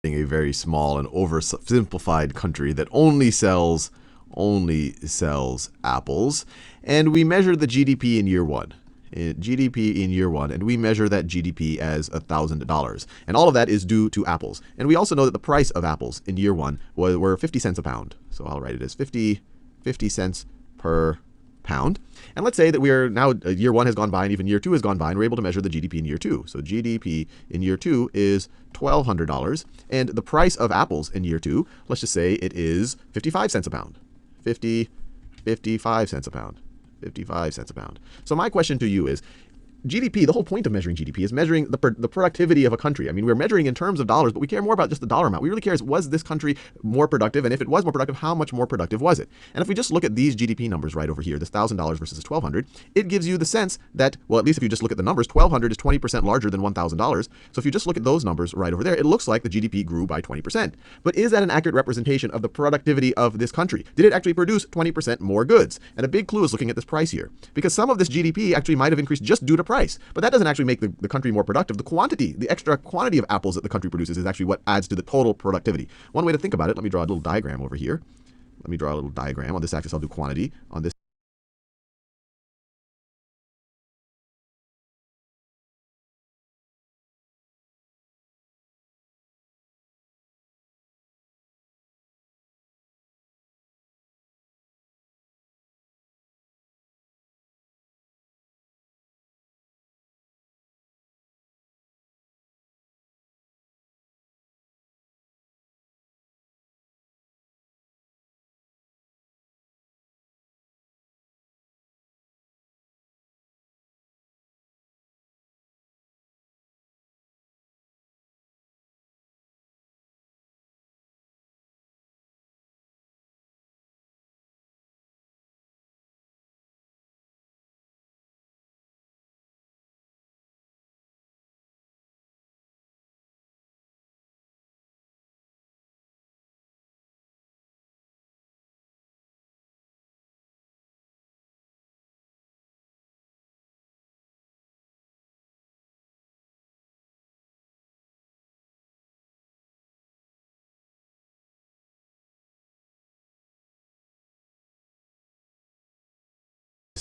a very small and oversimplified country that only sells apples, and we measure the GDP in year one. GDP in year one, and we measure that GDP as $1,000. And all of that is due to apples. And we also know that the price of apples in year one were 50 cents a pound. So I'll write it as 50 cents per pound. And let's say that we are now, year one has gone by and even year two has gone by, and we're able to measure the GDP in year two. So GDP in year two is $1,200. And the price of apples in year two, let's just say it is 55 cents a pound. 55 cents a pound. 55 cents a pound. So my question to you is, GDP, the whole point of measuring GDP is measuring the productivity of a country. I mean, we're measuring in terms of dollars, but we care more about just the dollar amount. We really care is, was this country more productive? And if it was more productive, how much more productive was it? And if we just look at these GDP numbers right over here, this $1,000 versus this $1,200, it gives you the sense that, well, at least if you just look at the numbers, $1,200 is 20% larger than $1,000. So if you just look at those numbers right over there, it looks like the GDP grew by 20%. But is that an accurate representation of the productivity of this country? Did it actually produce 20% more goods? And a big clue is looking at this price here, because some of this GDP actually might have increased just due to price. But that doesn't actually make the country more productive. The quantity, the extra quantity of apples that the country produces is actually what adds to the total productivity. One way to think about it, let me draw a little diagram over here. Let me draw a little diagram. On this axis, I'll do quantity. On this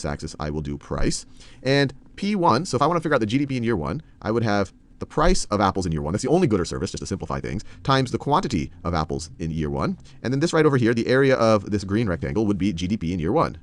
axis, I will do price. And P1, so if I want to figure out the GDP in year one, I would have the price of apples in year one. That's the only good or service, just to simplify things, times the quantity of apples in year one. And then this right over here, the area of this green rectangle would be GDP in year one.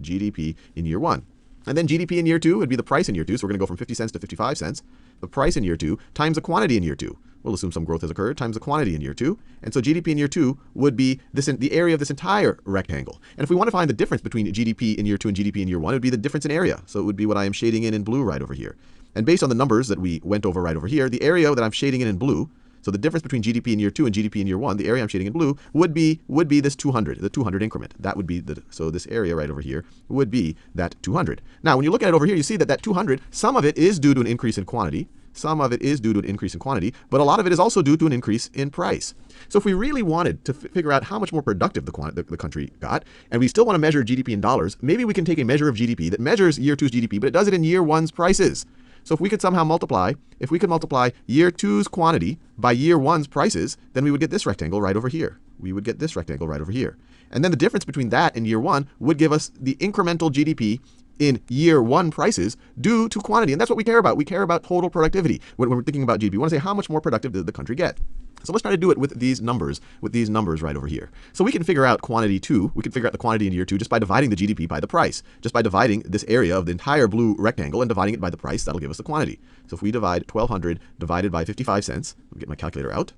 GDP in year 1. And then GDP in year 2 would be the price in year 2. So we're going to go from 50 cents to 55 cents. The price in year 2 times the quantity in year 2. We'll assume some growth has occurred times the quantity in year 2. And so GDP in year 2 would be the area of this entire rectangle. And if we want to find the difference between GDP in year 2 and GDP in year 1, it would be the difference in area. So it would be what I am shading in blue right over here. And based on the numbers that we went over right over here, the area that I'm shading in blue, so the difference between GDP in year 2 and GDP in year 1, the area I'm shading in blue, would be this 200, the 200 increment. That would be so this area right over here would be that 200. Now, when you look at it over here, you see that 200, some of it is due to an increase in quantity. Some of it is due to an increase in quantity, but a lot of it is also due to an increase in price. So if we really wanted to figure out how much more productive the country got, and we still want to measure GDP in dollars, maybe we can take a measure of GDP that measures year 2's GDP, but it does it in year 1's prices. So if we could somehow multiply year 2's quantity by year 1's prices, then we would get this rectangle right over here. We would get this rectangle right over here. And then the difference between that and year 1 would give us the incremental GDP in year 1 prices due to quantity. And that's what we care about. We care about total productivity when we're thinking about GDP. We want to say how much more productive did the country get. So let's try to do it with these numbers right over here. So we can figure out quantity 2. We can figure out the quantity in year 2 just by dividing the GDP by the price. Just by dividing this area of the entire blue rectangle and dividing it by the price, that'll give us the quantity. So if we divide 1,200 divided by 55 cents, I'll get my calculator out.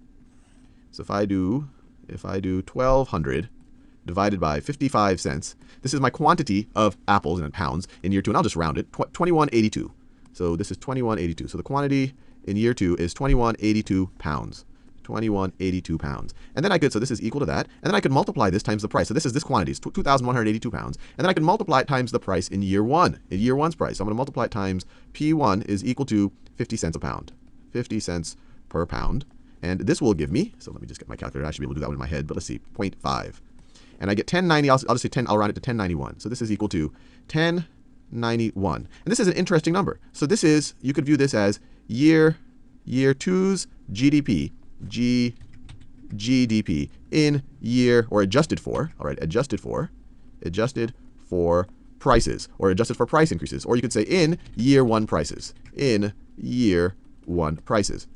So if I do 1,200 divided by 55 cents, this is my quantity of apples in pounds in year 2, and I'll just round it, 2182. So this is 2182. So the quantity in year 2 is 2182 pounds. 2182 pounds. And then so this is equal to that. And then I could multiply this times the price. So this is this quantity, it's 2,182 pounds. And then I can multiply it times the price in year 1, in year 1's price. So I'm going to multiply it times P1 is equal to 50 cents a pound. 50 cents per pound. And this will give me, so let me just get my calculator. I should be able to do that one in my head, but let's see, 0.5. And I get 1090, I'll just say 10, I'll round it to 1091. So this is equal to 1091. And this is an interesting number. So this is, you could view this as year 2's GDP, GDP in year, or adjusted for, all right, adjusted for prices, or adjusted for price increases, or you could say in year 1 prices, in year 1 prices.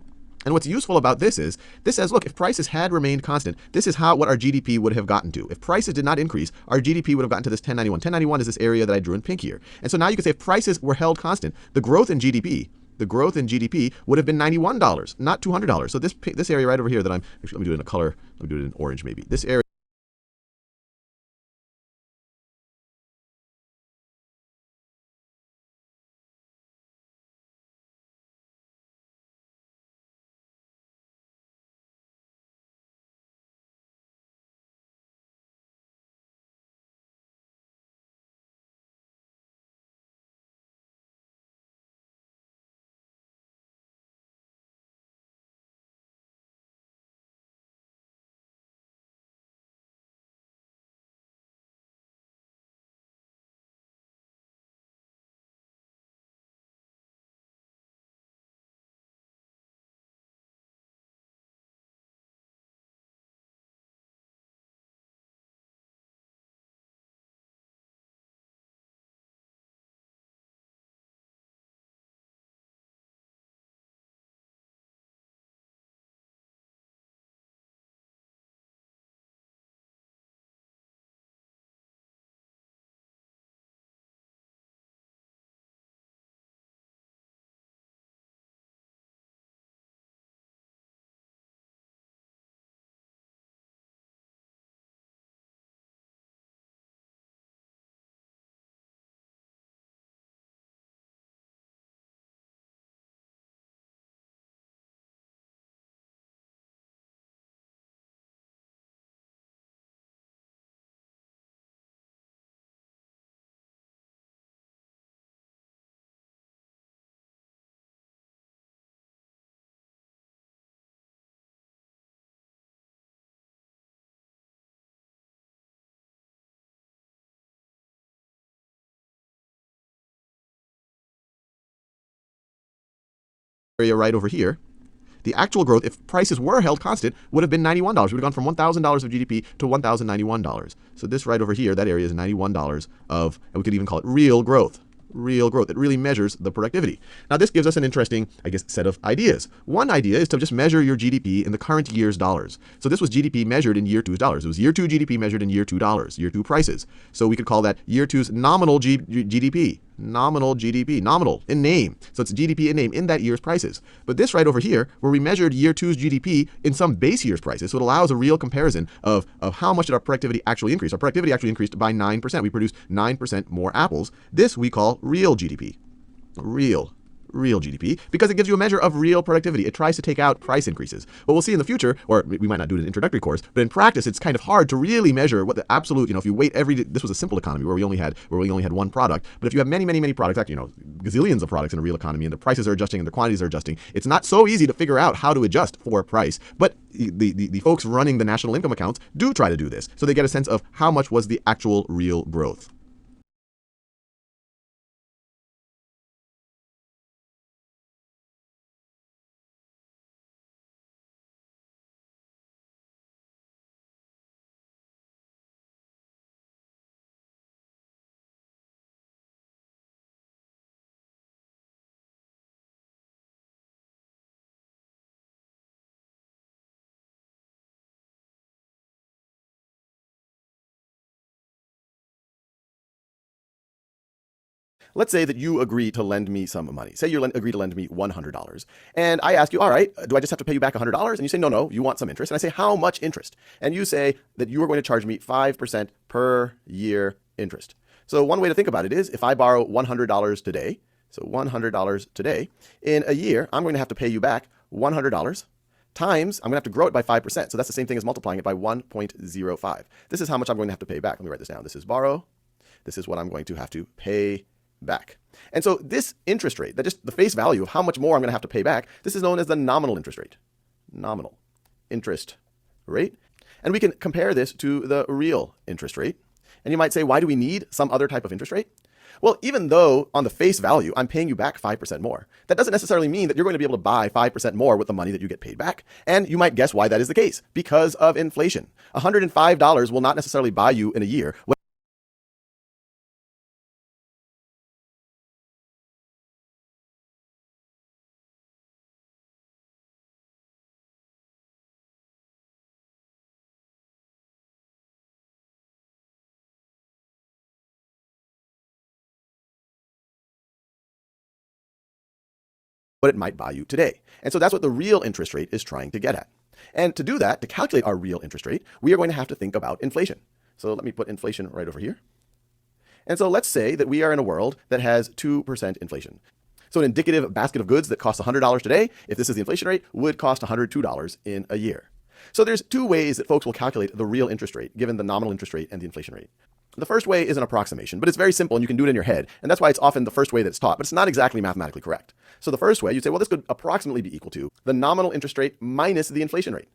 And what's useful about this is, this says, look, if prices had remained constant, this is what our GDP would have gotten to. If prices did not increase, our GDP would have gotten to this 1091. 1091 is this area that I drew in pink here. And so now you can say if prices were held constant, the growth in GDP would have been $91, not $200. So this area right over here that actually, let me do it in a color, let me do it in orange maybe. This area right over here, the actual growth, if prices were held constant, would have been $91. We would have gone from $1,000 of GDP to $1,091. So this right over here, that area is $91 of, and we could even call it real growth. real growth. It really measures the productivity. Now, this gives us an interesting, I guess, set of ideas. One idea is to just measure your GDP in the current year's dollars. So this was GDP measured in year two's dollars. It was year two GDP measured in year $2, year two prices. So we could call that year two's nominal GDP. Nominal GDP, nominal in name. So it's GDP in name in that year's prices. But this right over here, where we measured year two's GDP in some base year's prices, so it allows a real comparison of how much did our productivity actually increase. Our productivity actually increased by 9%. We produced 9% more apples. This we call real GDP. Real GDP, because it gives you a measure of real productivity. It tries to take out price increases. What we'll see in the future, or we might not do it in an introductory course, but in practice, it's kind of hard to really measure what the absolute, if you wait this was a simple economy where we only had one product, but if you have many products, actually, gazillions of products in a real economy, and the prices are adjusting and the quantities are adjusting, it's not so easy to figure out how to adjust for price. But the folks running the national income accounts do try to do this, so they get a sense of how much was the actual real growth. Let's say that you agree to lend me some money. Say you agree to lend me $100. And I ask you, all right, do I just have to pay you back $100? And you say, no, you want some interest. And I say, how much interest? And you say that you are going to charge me 5% per year interest. So one way to think about it is if I borrow $100 today, so $100 today, in a year, I'm going to have to pay you back $100 times, I'm going to have to grow it by 5%. So that's the same thing as multiplying it by 1.05. This is how much I'm going to have to pay back. Let me write this down. This is borrow. This is what I'm going to have to pay back. And so this interest rate, that just the face value of how much more I'm going to have to pay back, this is known as the nominal interest rate. Nominal interest rate. And we can compare this to the real interest rate. And you might say, why do we need some other type of interest rate? Well, even though on the face value, I'm paying you back 5% more, that doesn't necessarily mean that you're going to be able to buy 5% more with the money that you get paid back. And you might guess why that is the case. Because of inflation. $105 will not necessarily buy you in a year what it might buy you today. And so that's what the real interest rate is trying to get at. And to do that, to calculate our real interest rate, we are going to have to think about inflation. So let me put inflation right over here. And so let's say that we are in a world that has 2% inflation. So an indicative basket of goods that costs $100 today, if this is the inflation rate, would cost $102 in a year. So there's two ways that folks will calculate the real interest rate, given the nominal interest rate and the inflation rate. The first way is an approximation, but it's very simple and you can do it in your head. And that's why it's often the first way that it's taught, but it's not exactly mathematically correct. So the first way, you'd say, well, this could approximately be equal to the nominal interest rate minus the inflation rate.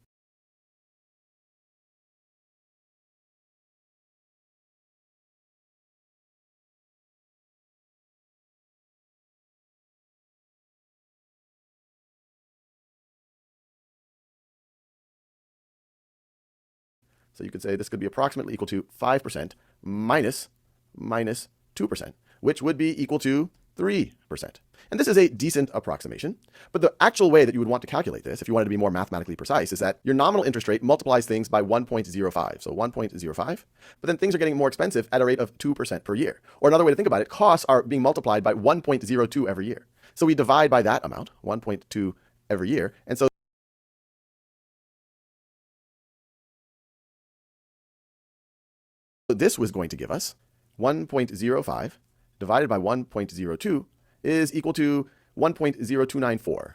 So you could say this could be approximately equal to 5% minus 2%, which would be equal to 3%. And this is a decent approximation. But the actual way that you would want to calculate this, if you wanted to be more mathematically precise, is that your nominal interest rate multiplies things by 1.05. So 1.05. But then things are getting more expensive at a rate of 2% per year. Or another way to think about it, costs are being multiplied by 1.02 every year. So we divide by that amount, 1.2 every year. And so this was going to give us 1.05 divided by 1.02 is equal to 1.0294.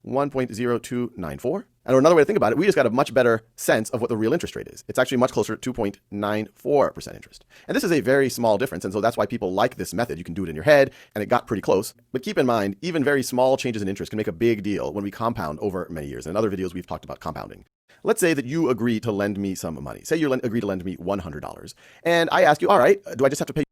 1.0294. And another way to think about it, we just got a much better sense of what the real interest rate is. It's actually much closer to 2.94% interest. And this is a very small difference. And so that's why people like this method. You can do it in your head, and it got pretty close. But keep in mind, even very small changes in interest can make a big deal when we compound over many years. And in other videos, we've talked about compounding. Let's say that you agree to lend me some money. Say you agree to lend me $100. And I ask you, all right, do I just have to pay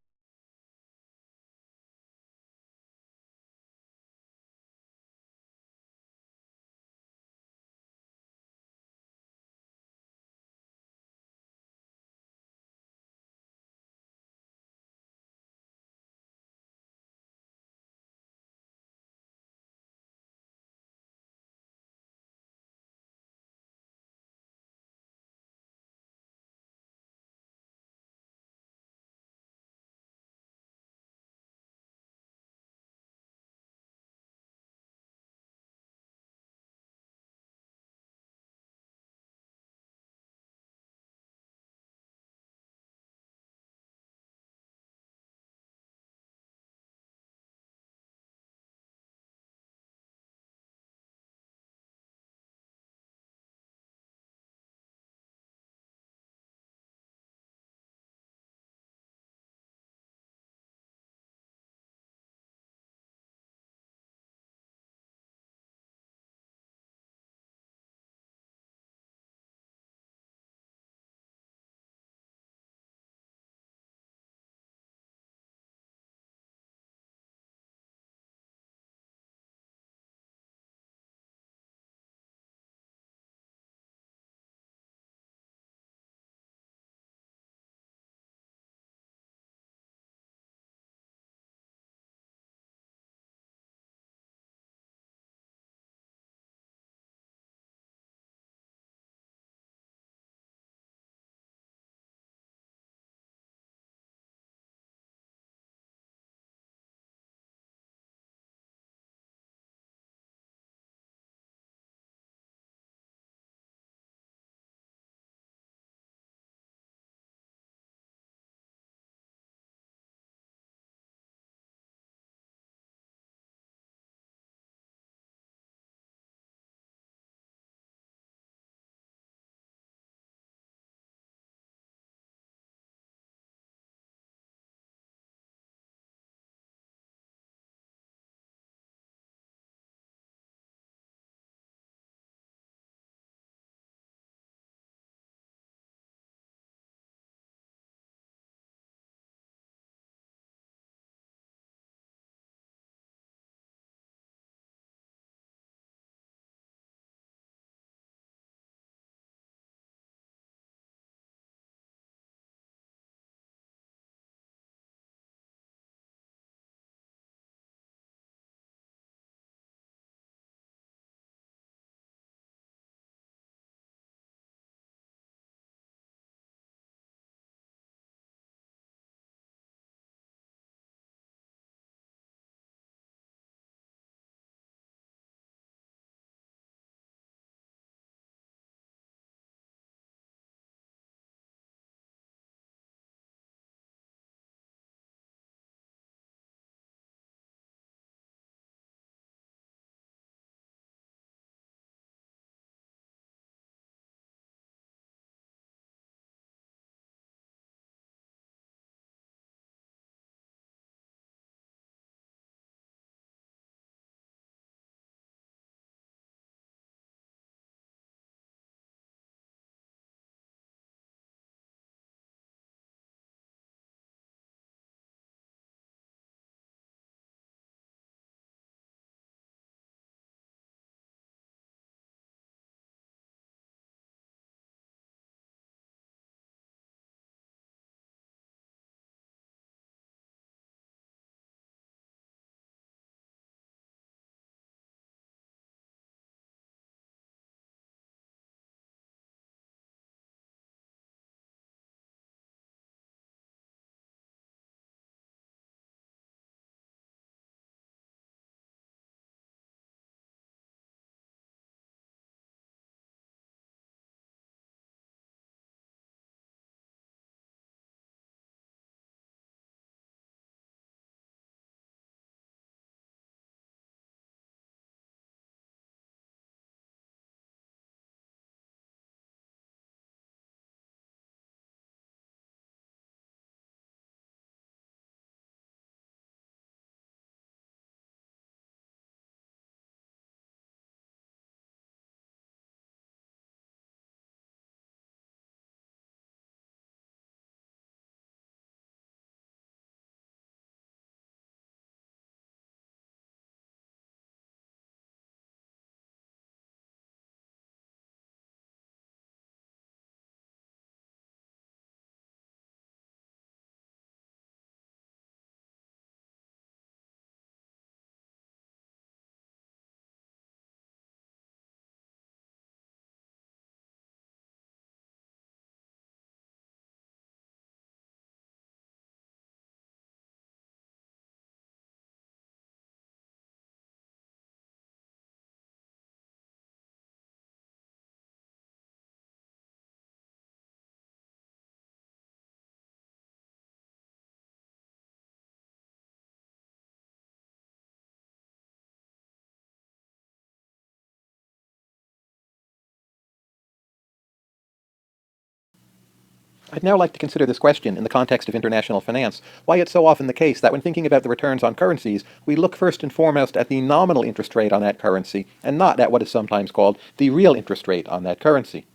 I'd now like to consider this question in the context of international finance, why it's so often the case that when thinking about the returns on currencies, we look first and foremost at the nominal interest rate on that currency, and not at what is sometimes called the real interest rate on that currency.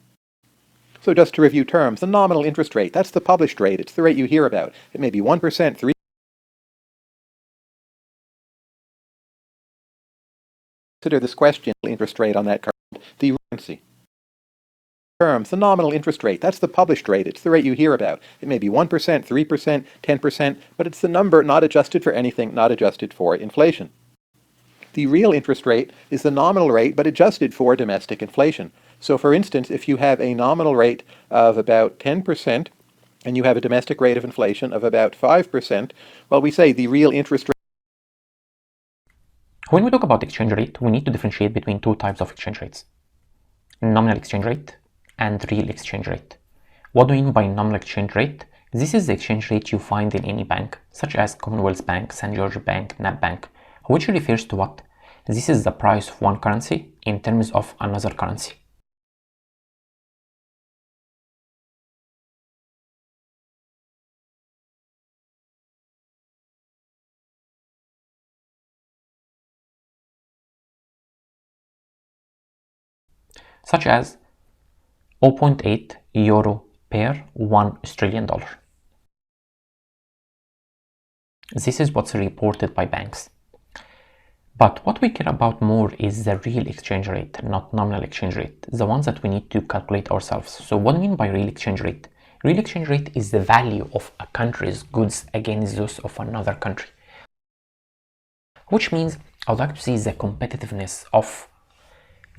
So just to review terms, the nominal interest rate, that's the published rate, it's the rate you hear about. It may be 1%, 3%. Consider this question, interest rate on that the currency. Terms, the nominal interest rate, that's the published rate, it's the rate you hear about. It may be 1%, 3%, 10%, but it's the number not adjusted for anything, not adjusted for inflation. The real interest rate is the nominal rate, but adjusted for domestic inflation. So for instance, if you have a nominal rate of about 10%, and you have a domestic rate of inflation of about 5%, well, we say the real interest rate. When we talk about exchange rate, we need to differentiate between two types of exchange rates: nominal exchange rate and real exchange rate. What do we mean by nominal exchange rate? This is the exchange rate you find in any bank, such as Commonwealth Bank, St. George Bank, NAB Bank, which refers to what? This is the price of one currency in terms of another currency. Such as 0.8 euro per $1 Australian. This is what's reported by banks. But what we care about more is the real exchange rate, not nominal exchange rate, the ones that we need to calculate ourselves. So what do I mean by real exchange rate? Real exchange rate is the value of a country's goods against those of another country. Which means I would like to see the competitiveness of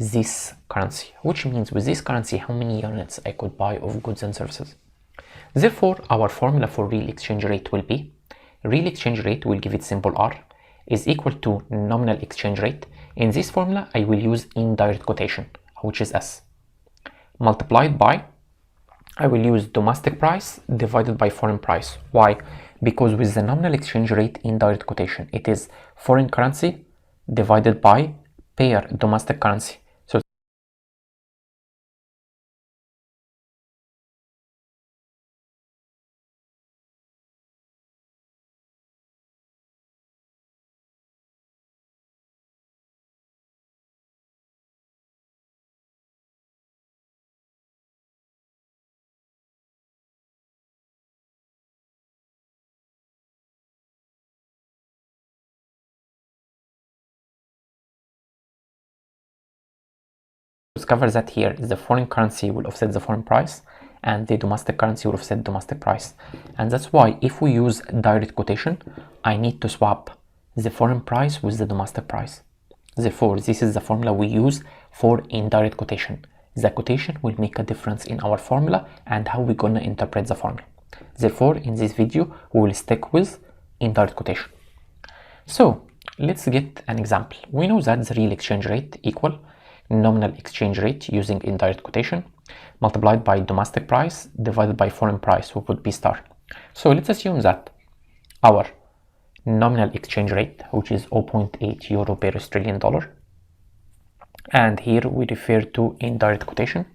this currency, which means with this currency how many units I could buy of goods and services. Therefore, our formula for real exchange rate will be, real exchange rate, will give it symbol R, is equal to nominal exchange rate. In this formula I will use indirect quotation, which is S, multiplied by, I will use domestic price divided by foreign price. Why? Because with the nominal exchange rate indirect quotation, it is foreign currency divided by pair domestic currency. Discover that here the foreign currency will offset the foreign price and the domestic currency will offset domestic price. And that's why if we use direct quotation, I need to swap the foreign price with the domestic price. Therefore, this is the formula we use for indirect quotation. The quotation will make a difference in our formula and how we're gonna interpret the formula. Therefore, in this video, we will stick with indirect quotation. So let's get an example. We know that the real exchange rate equal nominal exchange rate using indirect quotation multiplied by domestic price divided by foreign price, which would be star. So let's assume that our nominal exchange rate, which is 0.8 euro per Australian dollar, and here we refer to indirect quotation,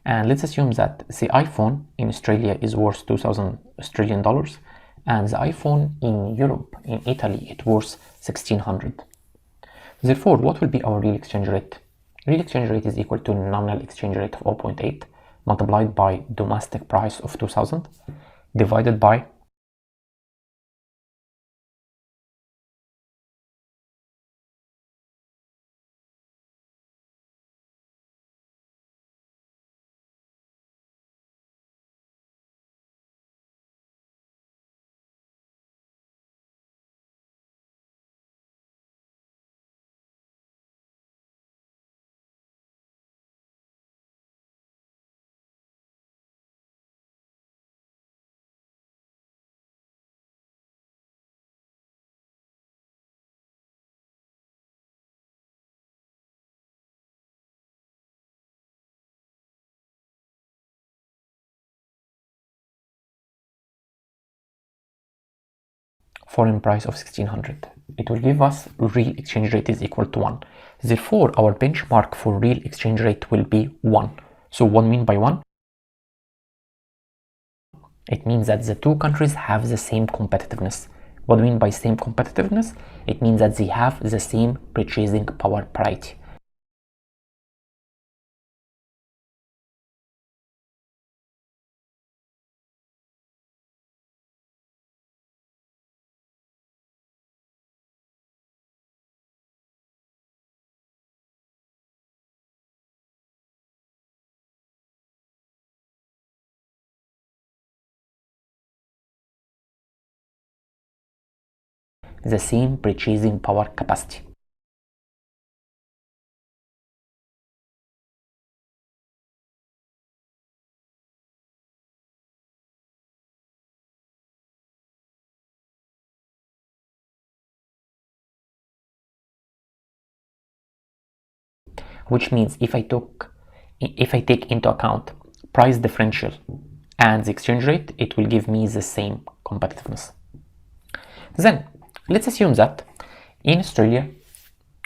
and let's assume that the iPhone in Australia is worth 2,000 Australian dollars and the iPhone in Europe, in Italy, it worth 1,600. Therefore, what will be our real exchange rate? Real exchange rate is equal to nominal exchange rate of 0.8 multiplied by domestic price of 2,000 divided by foreign price of 1,600. It will give us real exchange rate is equal to 1. Therefore, our benchmark for real exchange rate will be 1. So what I mean by 1? It means that the two countries have the same competitiveness. What do I mean by same competitiveness? It means that they have the same purchasing power parity. The same purchasing power capacity. Which means if I take into account price differential and the exchange rate, it will give me the same competitiveness. Then let's assume that in Australia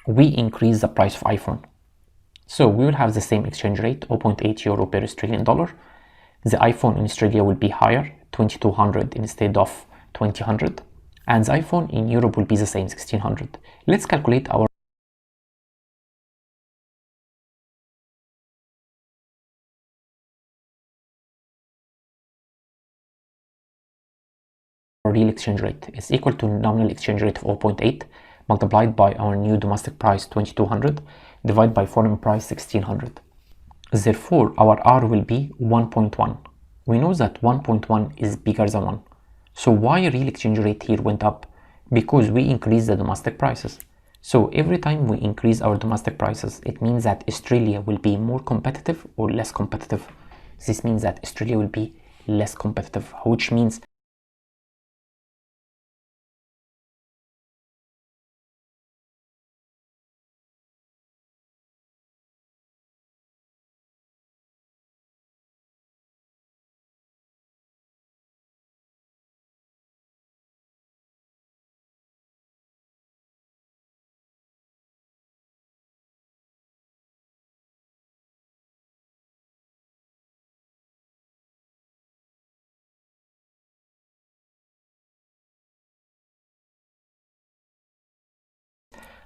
we increase the price of iPhone. So we will have the same exchange rate, 0.8 euro per Australian dollar. The iPhone in Australia will be higher, 2200 instead of 2000, and the iPhone in Europe will be the same, 1600. Let's calculate our real exchange rate. Is equal to nominal exchange rate of 0.8 multiplied by our new domestic price 2200 divided by foreign price 1600. Therefore, our R will be 1.1. We know that 1.1 is bigger than 1. So why real exchange rate here went up? Because we increased the domestic prices. So every time we increase our domestic prices, it means that Australia will be more competitive or less competitive. This means that Australia will be less competitive, which means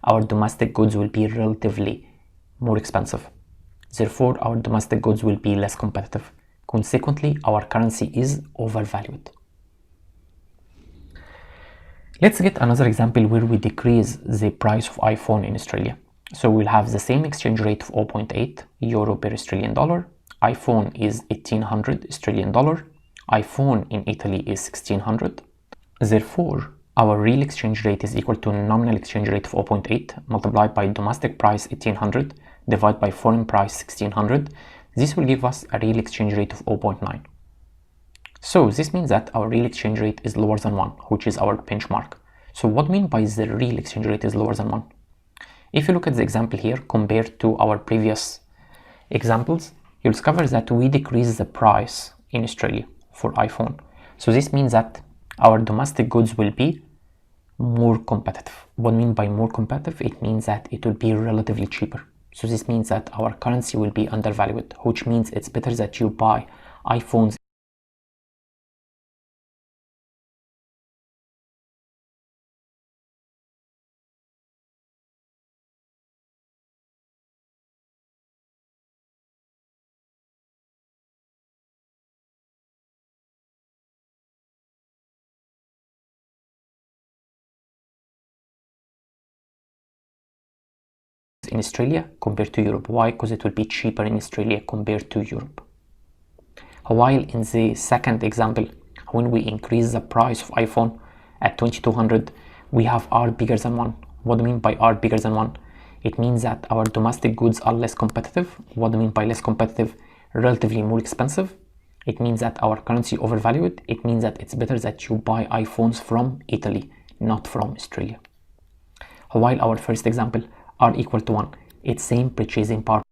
our domestic goods will be relatively more expensive. Therefore, our domestic goods will be less competitive. Consequently, our currency is overvalued. Let's get another example where we decrease the price of iPhone in Australia. So we'll have the same exchange rate of 0.8 euro per Australian dollar. iPhone is 1800 Australian dollar. iPhone in Italy is 1600. Therefore, our real exchange rate is equal to nominal exchange rate of 0.8 multiplied by domestic price 1800 divided by foreign price 1600. This will give us a real exchange rate of 0.9. So this means that our real exchange rate is lower than 1, which is our benchmark. So what I mean by the real exchange rate is lower than 1? If you look at the example here compared to our previous examples, you'll discover that we decrease the price in Australia for iPhone. So this means that our domestic goods will be more competitive. What I mean by more competitive? It means that it will be relatively cheaper. So this means that our currency will be undervalued, which means it's better that you buy iPhones in Australia compared to Europe. Why? Because it will be cheaper in Australia compared to Europe. While in the second example, when we increase the price of iPhone at 2200, we have R bigger than 1. What do I mean by R bigger than 1? It means that our domestic goods are less competitive. What do I mean by less competitive? Relatively more expensive. It means that our currency overvalued. It means that it's better that you buy iPhones from Italy, not from Australia. While our first example, R equal to 1, it's same purchasing power